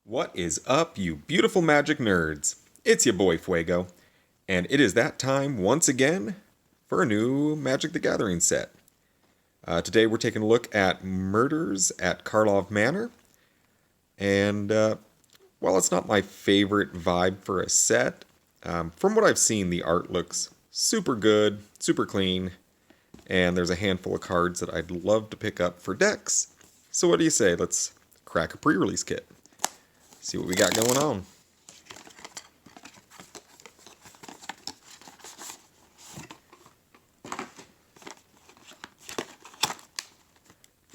What is up, you beautiful magic nerds? It's your boy Fuego, and it is that time once again for a new Magic the Gathering set. Today we're taking a look at Murders at Karlov Manor, and while it's not my favorite vibe for a set, from what I've seen, the art looks super good, super clean, and there's a handful of cards that I'd love to pick up for decks. So what do you say? Let's crack a pre-release kit. See what we got going on.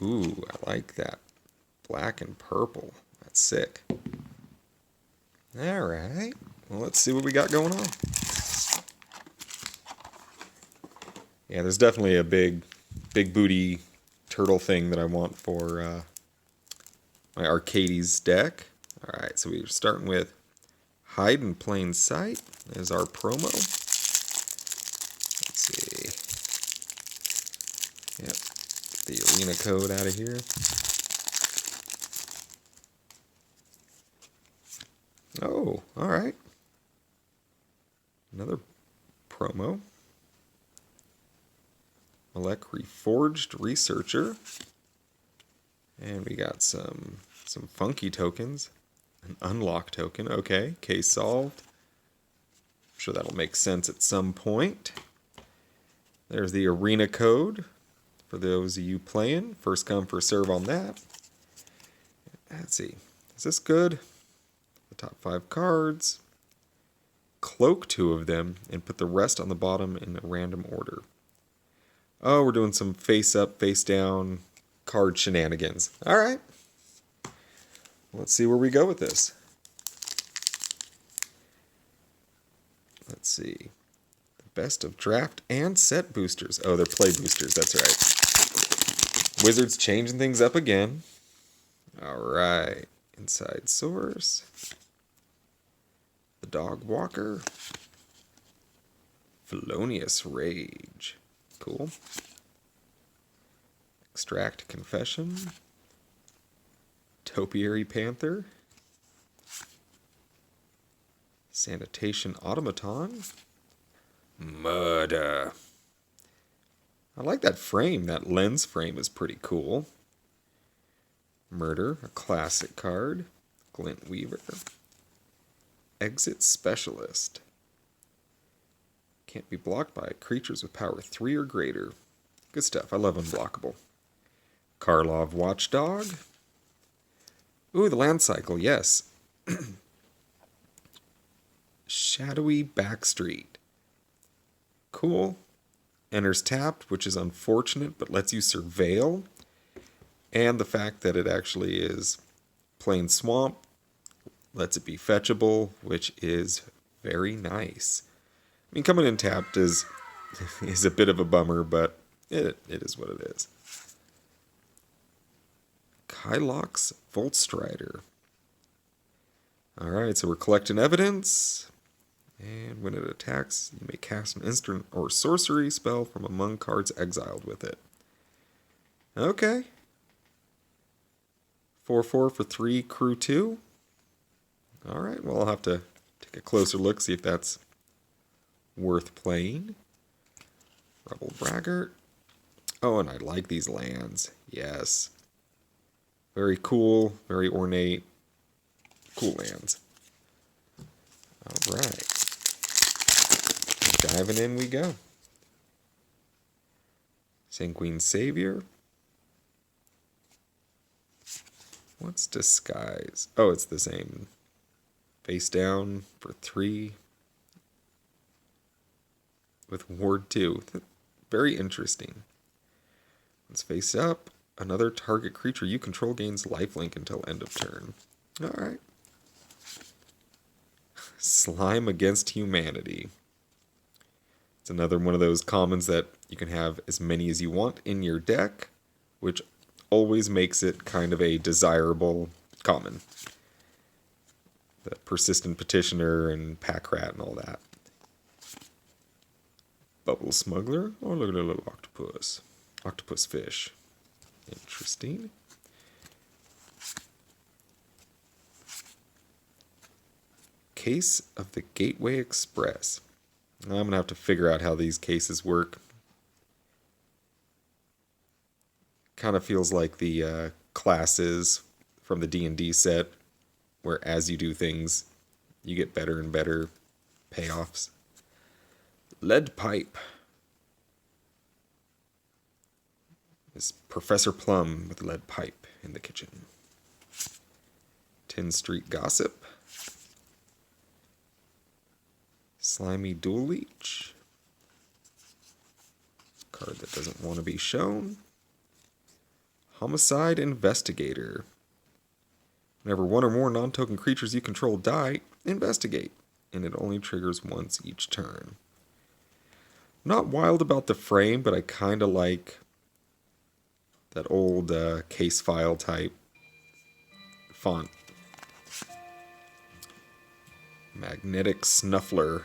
Ooh, I like that. Black and purple. That's sick. Alright. Well, let's see what we got going on. Yeah, there's definitely a big booty turtle thing that I want for my Arcades deck. Alright, so we're starting with Hide in Plain Sight as our promo. Let's see. Yep, get the arena code out of here. Oh, alright. Another promo. Malek Reforged Researcher. And we got some funky tokens. An unlock token, okay, case solved. I'm sure that'll make sense at some point. There's the arena code for those of you playing. First come, first serve on that. Let's see, is this good? The top 5 cards. Cloak 2 of them and put the rest on the bottom in a random order. Oh, we're doing some face up, face down card shenanigans. Alright. Let's see where we go with this. Let's see. The best of draft and set boosters. Oh, they're play boosters, that's right. Wizards changing things up again. Alright. Inside Source. The Dog Walker. Felonious Rage. Cool. Extract Confession. Topiary Panther. Sanitation Automaton. Murder. I like that frame. That lens frame is pretty cool. Murder, a classic card. Glint Weaver. Exit Specialist. Can't be blocked by creatures with power 3 or greater. Good stuff. I love unblockable. Karlov Watchdog. Ooh, the land cycle, yes. Shadowy Backstreet. Cool. Enters tapped, which is unfortunate, but lets you surveil. And the fact that it actually is plain swamp lets it be fetchable, which is very nice. I mean, coming in tapped is a bit of a bummer, but it is what it is. Kylox Voltstrider. Alright, so we're collecting evidence. And when it attacks, you may cast an instant or sorcery spell from among cards exiled with it. Okay. 4/4 for 3, crew 2. Alright, well, I'll have to take a closer look, see if that's worth playing. Rebel Braggart. Oh, and I like these lands. Yes. Very cool, very ornate, cool lands. Alright. Diving in we go. Sanguine Savior. What's Disguise? Oh, it's the same. Face down for 3. With Ward 2. Very interesting. Let's face up. Another target creature you control gains lifelink until end of turn. Alright. Slime Against Humanity. It's another one of those commons that you can have as many as you want in your deck, which always makes it kind of a desirable common. The Persistent Petitioner and Pack Rat and all that. Bubble Smuggler. Oh, look at a little octopus. Octopus fish. Interesting. Case of the Gateway Express. I'm going to have to figure out how these cases work. Kind of feels like the classes from the D&D set, where as you do things, you get better and better payoffs. Lead Pipe. Is Professor Plum with lead pipe in the kitchen. 10 Street Gossip. Slimy Dual Leech. Card that doesn't want to be shown. Homicide Investigator. Whenever one or more non-token creatures you control die, investigate, and it only triggers once each turn. Not wild about the frame, but I kind of like that old case file type font. Magnetic Snuffler.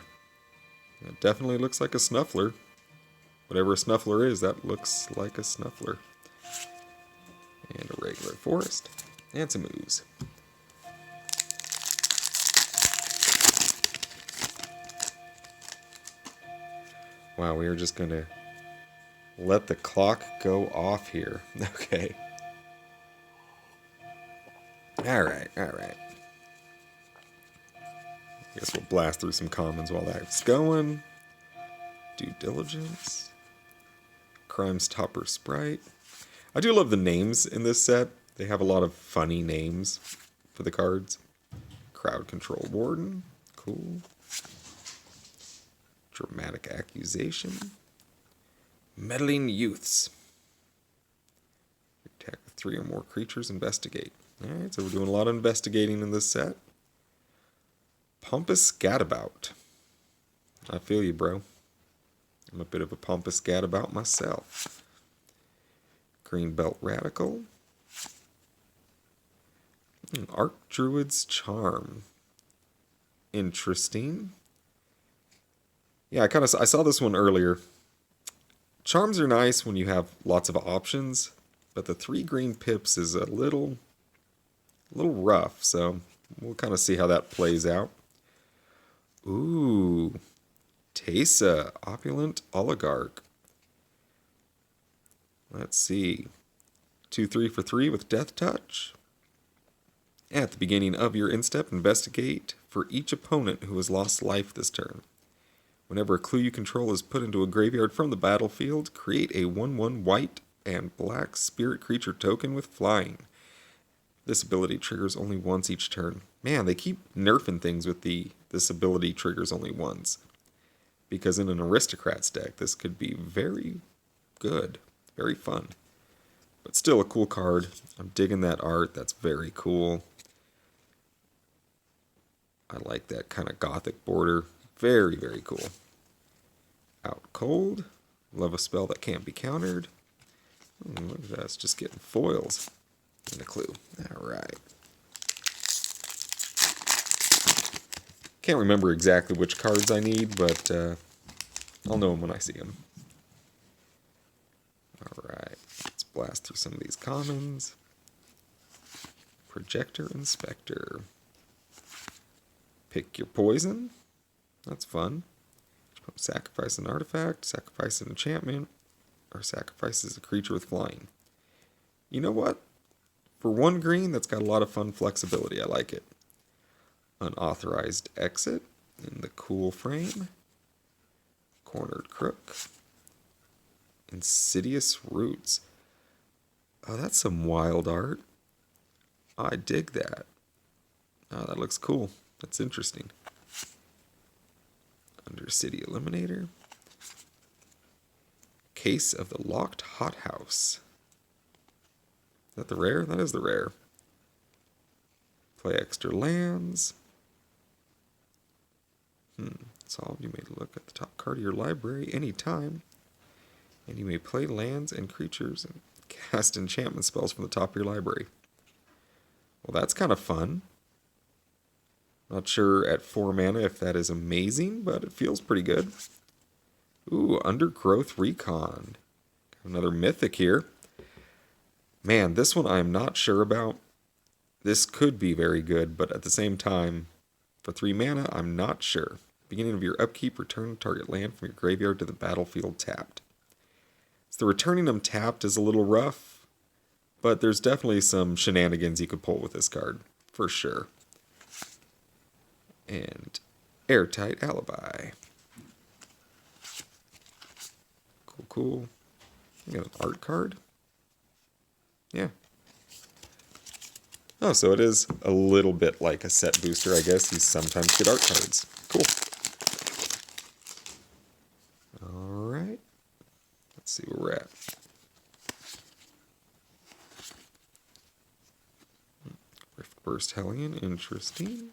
It definitely looks like a Snuffler. Whatever a Snuffler is, that looks like a Snuffler. And a regular forest. And some ooze. Wow, we are just going to let the clock go off here. Okay. Alright. Guess we'll blast through some commons while that's going. Due Diligence. Crimes Topper Sprite. I do love the names in this set. They have a lot of funny names for the cards. Crowd Control Warden. Cool. Dramatic Accusation. Meddling Youths. Attack with 3 or more creatures. Investigate. Alright, so we're doing a lot of investigating in this set. Pompous Gadabout. I feel you, bro. I'm a bit of a pompous gadabout myself. Greenbelt Radical. Archdruid's Charm. Interesting. Yeah, I saw this one earlier. Charms are nice when you have lots of options, but the 3 green pips is a little rough, so we'll kind of see how that plays out. Ooh, Teysa, Opulent Oligarch. Let's see. 2/3 for 3 with Death Touch. At the beginning of your instep, investigate for each opponent who has lost life this turn. Whenever a clue you control is put into a graveyard from the battlefield, create a 1/1 white and black spirit creature token with flying. This ability triggers only once each turn. Man, they keep nerfing things with this ability triggers only once. Because in an Aristocrats deck, this could be very good. Very fun. But still a cool card. I'm digging that art. That's very cool. I like that kind of gothic border. Very, very cool. Out Cold. Love a spell that can't be countered. Look at that. It's just getting foils. And a clue. Alright. Can't remember exactly which cards I need, but I'll know them when I see them. Alright. Let's blast through some of these commons. Projector Inspector. Pick your poison. That's fun. Sacrifice an artifact, sacrifice an enchantment, or sacrifices a creature with flying. You know what? For 1 green, that's got a lot of fun flexibility. I like it. Unauthorized Exit in the cool frame. Cornered Crook. Insidious Roots. Oh, that's some wild art. I dig that. Oh, that looks cool. That's interesting. Undercity Eliminator. Case of the Locked Hothouse. Is that the rare? That is the rare. Play extra lands. Solved. You may look at the top card of your library anytime. And you may play lands and creatures and cast enchantment spells from the top of your library. Well, that's kind of fun. Not sure at 4 mana if that is amazing, but it feels pretty good. Ooh, Undergrowth Recon. Another mythic here. Man, this one I am not sure about. This could be very good, but at the same time, For 3 mana, I'm not sure. Beginning of your upkeep, return target land from your graveyard to the battlefield tapped. So the returning them tapped is a little rough, but there's definitely some shenanigans you could pull with this card, for sure. And Airtight Alibi. Cool, cool. We got an art card. Yeah. Oh, so it is a little bit like a set booster, I guess. You sometimes get art cards. Cool. Alright. Let's see where we're at. Riftburst Hellion, interesting.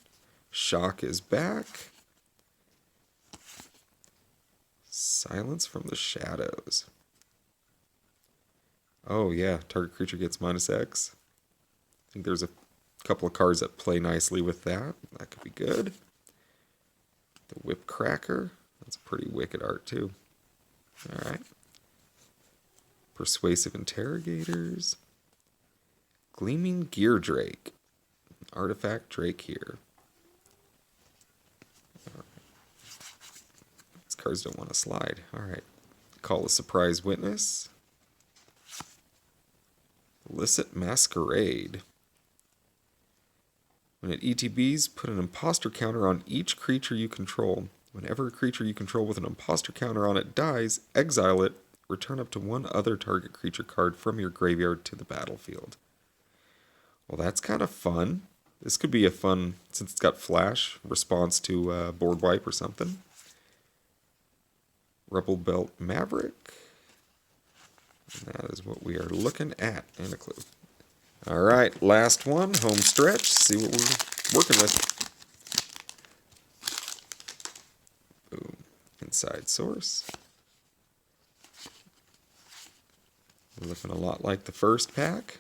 Shock is back. Silence from the Shadows. Oh yeah, target creature gets -X. I think there's a couple of cards that play nicely with that. That could be good. The Whip Cracker. That's pretty wicked art too. Alright. Persuasive Interrogators. Gleaming Gear Drake. Artifact Drake here. Right. These cards don't want to slide. Alright. Call a Surprise Witness. Illicit Masquerade. When it ETBs, put an imposter counter on each creature you control. Whenever a creature you control with an imposter counter on it dies, exile it. Return up to one other target creature card from your graveyard to the battlefield. Well, that's kind of fun. This could be a fun, since it's got flash, response to board wipe or something. Rebel Belt Maverick. And that is what we are looking at. And a clue. Alright, last one, home stretch. See what we're working with. Boom. Inside Source. Looking a lot like the first pack.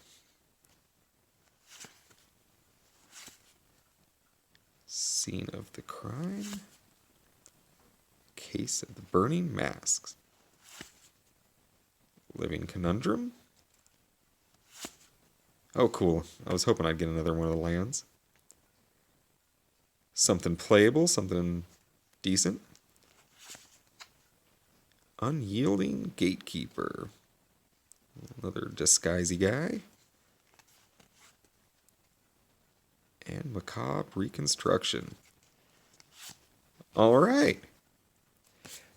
Scene of the Crime. Case of the Burning Masks. Living Conundrum. Oh, cool. I was hoping I'd get another one of the lands. Something playable, something decent. Unyielding Gatekeeper. Another disguisey guy. And Macabre Reconstruction. Alright.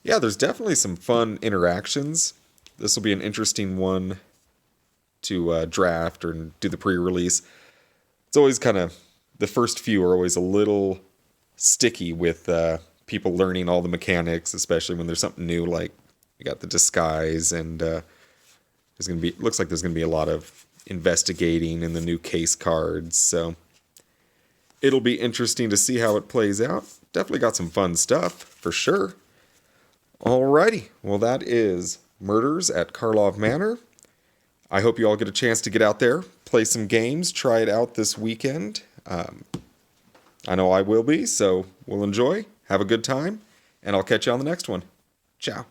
Yeah, there's definitely some fun interactions. This will be an interesting one to draft or do the pre-release. It's always kind of, the first few are always a little sticky with people learning all the mechanics, especially when there's something new, like you got the disguise, and there's going to be, looks like there's going to be a lot of investigating in the new case cards, so it'll be interesting to see how it plays out. Definitely got some fun stuff, for sure. Alrighty, well that is Murders at Karlov Manor. I hope you all get a chance to get out there, play some games, try it out this weekend. I know I will be, so we'll enjoy, have a good time, and I'll catch you on the next one. Ciao.